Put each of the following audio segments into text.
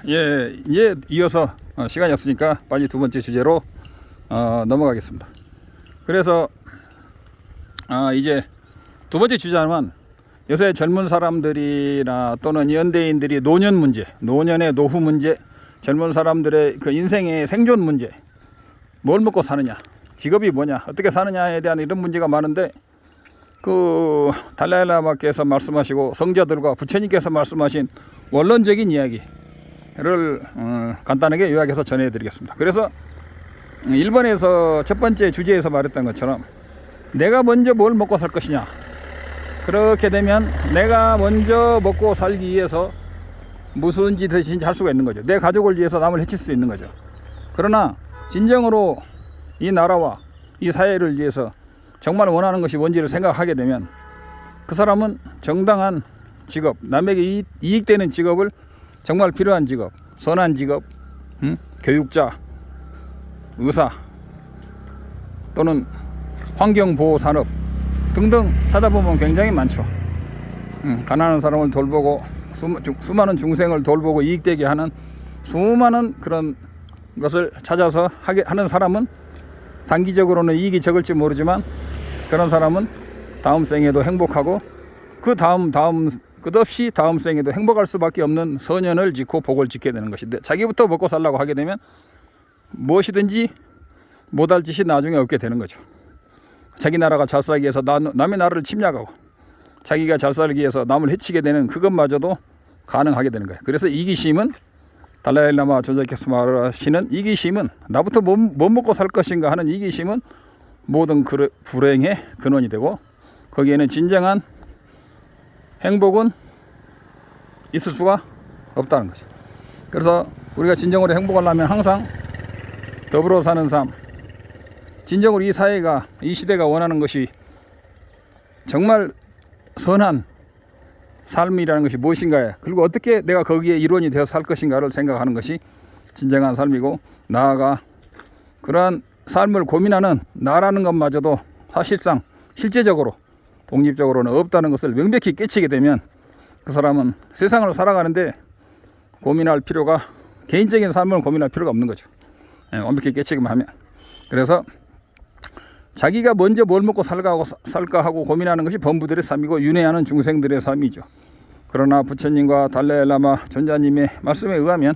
예, 이제 이어서 시간이 없으니까 빨리 두 번째 주제로 넘어가겠습니다. 그래서 이제 두 번째 주제는 요새 젊은 사람들이나 또는 연대인들이 노년 문제, 노년의 노후 문제, 젊은 사람들의 그 인생의 생존 문제, 뭘 먹고 사느냐, 직업이 뭐냐, 어떻게 사느냐에 대한 이런 문제가 많은데, 그 달라일라마께서 말씀하시고 성자들과 부처님께서 말씀하신 원론적인 이야기를 간단하게 요약해서 전해드리겠습니다. 그래서 1번에서 첫 번째 주제에서 말했던 것처럼 내가 먼저 뭘 먹고 살 것이냐, 그렇게 되면 내가 먼저 먹고 살기 위해서 무슨 짓이든지 할 수가 있는 거죠. 내 가족을 위해서 남을 해칠 수 있는 거죠. 그러나 진정으로 이 나라와 이 사회를 위해서 정말 원하는 것이 뭔지를 생각하게 되면 그 사람은 정당한 직업, 남에게 이익되는 직업을, 정말 필요한 직업, 선한 직업, 교육자, 의사 또는 환경보호산업 등등 찾아보면 굉장히 많죠. 가난한 사람을 돌보고 수많은 중생을 돌보고 이익되게 하는 수많은 그런 것을 찾아서 하는 사람은 단기적으로는 이익이 적을지 모르지만, 그런 사람은 다음 생에도 행복하고 그 다음 끝없이 다음 생에도 행복할 수밖에 없는 선연을 짓고 복을 짓게 되는 것인데, 자기부터 먹고 살라고 하게 되면 무엇이든지 못할 짓이 나중에 없게 되는 거죠. 자기 나라가 잘 살기 위해서 남의 나라를 침략하고 자기가 잘 살기 위해서 남을 해치게 되는 그것마저도 가능하게 되는 거예요. 그래서 이기심은, 달라일라마 조자께서 말하시는 이기심은, 나부터 뭐 먹고 살 것인가 하는 이기심은 모든 불행의 근원이 되고, 거기에는 진정한 행복은 있을 수가 없다는 거죠. 그래서 우리가 진정으로 행복하려면 항상 더불어 사는 삶, 진정으로 이 사회가, 이 시대가 원하는 것이 정말 선한 삶이라는 것이 무엇인가에, 그리고 어떻게 내가 거기에 일원이 되어 살 것인가를 생각하는 것이 진정한 삶이고, 나아가 그러한 삶을 고민하는 나라는 것마저도 사실상 실제적으로 독립적으로는 없다는 것을 명백히 깨치게 되면 그 사람은 세상을 살아가는데 고민할 필요가, 개인적인 삶을 고민할 필요가 없는 거죠. 완벽히 깨치기만 하면. 그래서 자기가 먼저 뭘 먹고 살까 하고 고민하는 것이 범부들의 삶이고 윤회하는 중생들의 삶이죠. 그러나 부처님과 달라일라마 존자님의 말씀에 의하면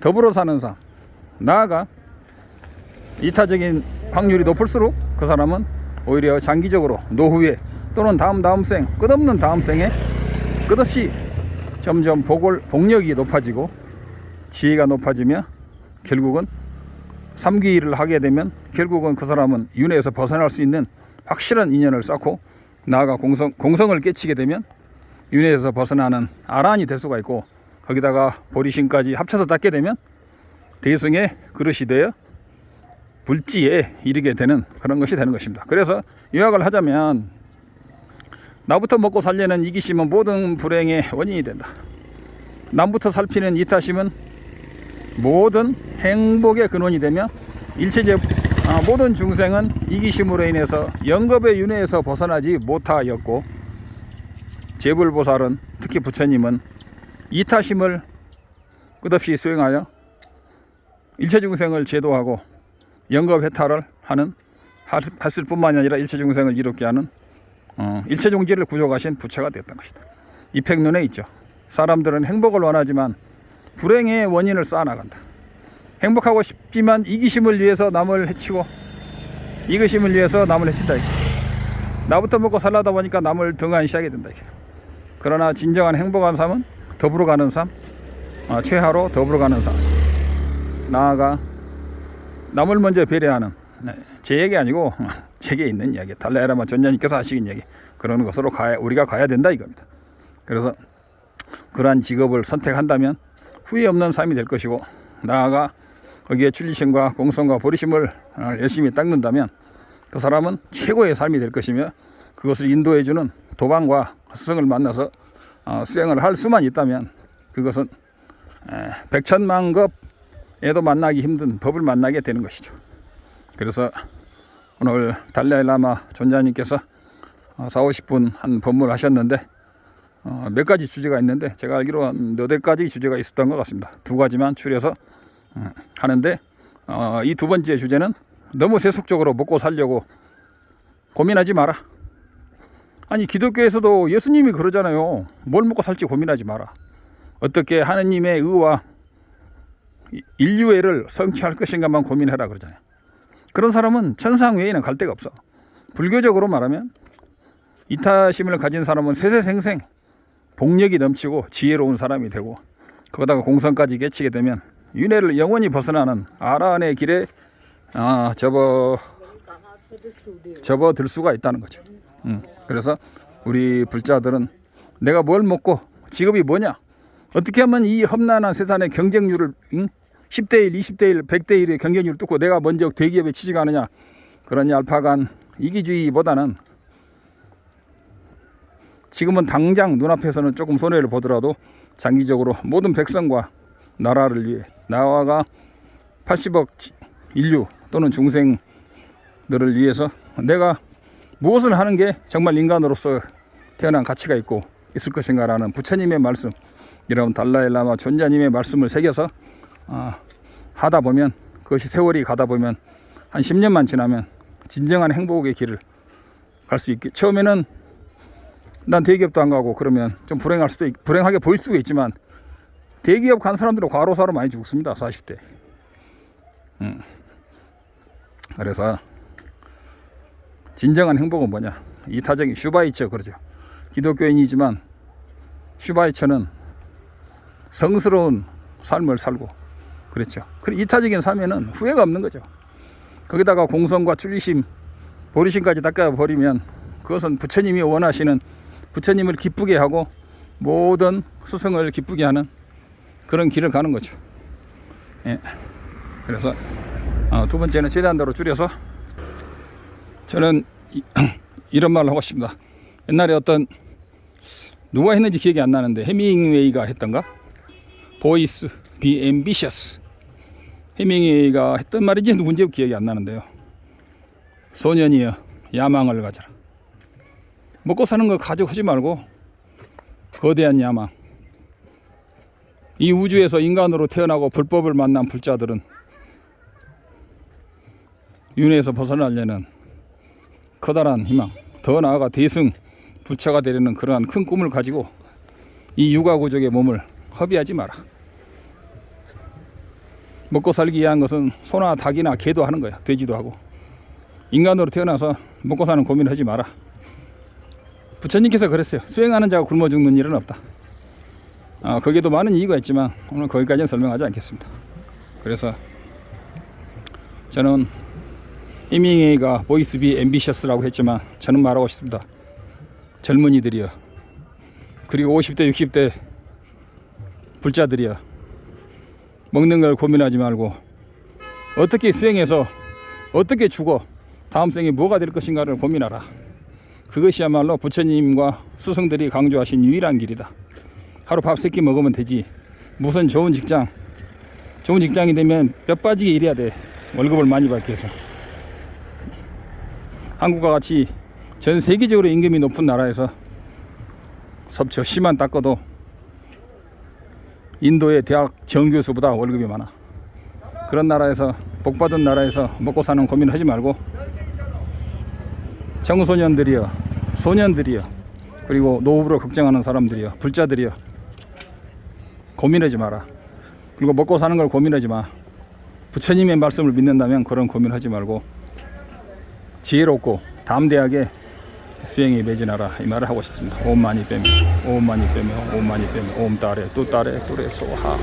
더불어 사는 삶, 나아가 이타적인 확률이 높을수록 그 사람은 오히려 장기적으로 노후에 또는 다음 생, 끝없는 다음 생에 끝없이 점점 복력이 높아지고 지혜가 높아지며 결국은 삼귀일을 하게 되면 결국은 그 사람은 윤회에서 벗어날 수 있는 확실한 인연을 쌓고, 나아가 공성을 깨치게 되면 윤회에서 벗어나는 아란이 될 수가 있고, 거기다가 보리심까지 합쳐서 닦게 되면 대승의 그릇이 되어 불지에 이르게 되는 그런 것이 되는 것입니다. 그래서 요약을 하자면, 나부터 먹고 살려는 이기심은 모든 불행의 원인이 된다. 남부터 살피는 이타심은 모든 행복의 근원이 되며, 모든 중생은 이기심으로 인해서 영겁의 윤회에서 벗어나지 못하였고, 제불보살은, 특히 부처님은 이타심을 끝없이 수행하여 일체 중생을 제도하고 영겁 해탈을 했을 뿐만이 아니라 일체 중생을 이롭게 하는 일체 종지를 구족하신 부처가 되었던 것이다. 이백론에 있죠. 사람들은 행복을 원하지만 불행의 원인을 쌓아나간다. 행복하고 싶지만 이기심을 위해서 남을 해치고 이기심을 위해서 남을 해친다. 나부터 먹고 살라다 보니까 남을 등한시하게 된다. 그러나 진정한 행복한 삶은 더불어 가는 삶, 최하로 더불어 가는 삶, 나아가 남을 먼저 배려하는, 제 얘기 아니고 책에 있는 이야기, 달라일라마 존자님께서 하시긴 이야기, 그런 것으로 우리가 가야 된다 이겁니다. 그래서 그러한 직업을 선택한다면 후회 없는 삶이 될 것이고, 나아가 거기에 출리심과 공성과 보리심을 열심히 닦는다면 그 사람은 최고의 삶이 될 것이며, 그것을 인도해주는 도방과 스승을 만나서 수행을 할 수만 있다면 그것은 백천만급에도 만나기 힘든 법을 만나게 되는 것이죠. 그래서 오늘 달라일라마 존자님께서 40-50분 한 법문을 하셨는데, 몇 가지 주제가 있는데 제가 알기로 한 4가지 주제가 있었던 것 같습니다. 2가지만 추려서 하는데 이 2번째 주제는 너무 세속적으로 먹고 살려고 고민하지 마라. 아니 기독교에서도 예수님이 그러잖아요. 뭘 먹고 살지 고민하지 마라. 어떻게 하느님의 의와 인류애를 성취할 것인가만 고민해라 그러잖아요. 그런 사람은 천상 외에는 갈 데가 없어. 불교적으로 말하면 이타심을 가진 사람은 세세생생 복력이 넘치고 지혜로운 사람이 되고 거기다가 공성까지 깨치게 되면 윤회를 영원히 벗어나는 아라한의 길에 접어들 수가 있다는 거죠. 그래서 우리 불자들은 내가 뭘 먹고 직업이 뭐냐, 어떻게 하면 이 험난한 세상의 경쟁률을 10대 1, 20대 1, 100대 1의 경쟁률을 뚫고 내가 먼저 대기업에 취직하느냐, 그런 얄팍한 이기주의보다는 지금은 당장 눈앞에서는 조금 손해를 보더라도 장기적으로 모든 백성과 나라를 위해 나와가 80억 인류 또는 중생들을 위해서 내가 무엇을 하는 게 정말 인간으로서 태어난 가치가 있고 있을 것인가라는 부처님의 말씀, 이런 달라일라마 존자님의 말씀을 새겨서 하다 보면, 그것이 세월이 가다 보면 한 10년만 지나면 진정한 행복의 길을 갈 수 있게. 처음에는 난 대기업도 안 가고 그러면 좀 불행하게 보일 수가 있지만 대기업 간 사람들은 과로사로 많이 죽습니다. 40대. 그래서 진정한 행복은 뭐냐, 이타적인 슈바이처 그러죠. 기독교인이지만 슈바이처는 성스러운 삶을 살고 그랬죠. 이타적인 삶에는 후회가 없는 거죠. 거기다가 공성과 출리심, 보리심까지 닦아버리면 그것은 부처님이 원하시는, 부처님을 기쁘게 하고 모든 스승을 기쁘게 하는 그런 길을 가는 거죠. 예. 그래서 2번째는 최대한 대로 줄여서 저는 이런 말을 하고 싶습니다. 옛날에 어떤 누가 했는지 기억이 안 나는데 해밍웨이가 했던가? Boys be ambitious. 해밍웨이가 했던 말인지 누군지 기억이 안 나는데요. 소년이여 야망을 가져라. 먹고 사는 거 가져가지 말고 거대한 야망. 이 우주에서 인간으로 태어나고 불법을 만난 불자들은 윤회에서 벗어나려는 커다란 희망, 더 나아가 대승 부처가 되려는 그러한 큰 꿈을 가지고 이 육아구족의 몸을 허비하지 마라. 먹고 살기 위한 것은 소나 닭이나 개도 하는 거야. 돼지도 하고. 인간으로 태어나서 먹고 사는 고민하지 마라. 부처님께서 그랬어요. 수행하는 자가 굶어 죽는 일은 없다. 거기에도 많은 이유가 있지만 오늘 거기까지는 설명하지 않겠습니다. 그래서 저는 해밍웨이가 보이스 비 앰비셔스라고 했지만 저는 말하고 싶습니다. 젊은이들이여, 그리고 50대 60대 불자들이여, 먹는 걸 고민하지 말고 어떻게 수행해서 어떻게 죽어 다음 생에 뭐가 될 것인가를 고민하라. 그것이야말로 부처님과 스승들이 강조하신 유일한 길이다. 하루 밥 3끼 먹으면 되지. 무슨 좋은 직장이 되면 뼈 빠지게 일해야 돼. 월급을 많이 받기 위해서. 한국과 같이 전 세계적으로 임금이 높은 나라에서 섭저 씨만 닦아도 인도의 대학 정교수보다 월급이 많아. 그런 나라에서, 복받은 나라에서 먹고 사는 고민을 하지 말고 청소년들이여, 소년들이여, 그리고 노후로 걱정하는 사람들이여, 불자들이여, 고민하지 마라. 그리고 먹고 사는 걸 고민하지 마. 부처님의 말씀을 믿는다면 그런 고민하지 말고 지혜롭고 담대하게 수행에 매진하라, 이 말을 하고 싶습니다. 옴 많이 빼며, 옴 많이 빼며, 옴 많이 빼며, 옴 따레 뚜따레 뚜레 소하.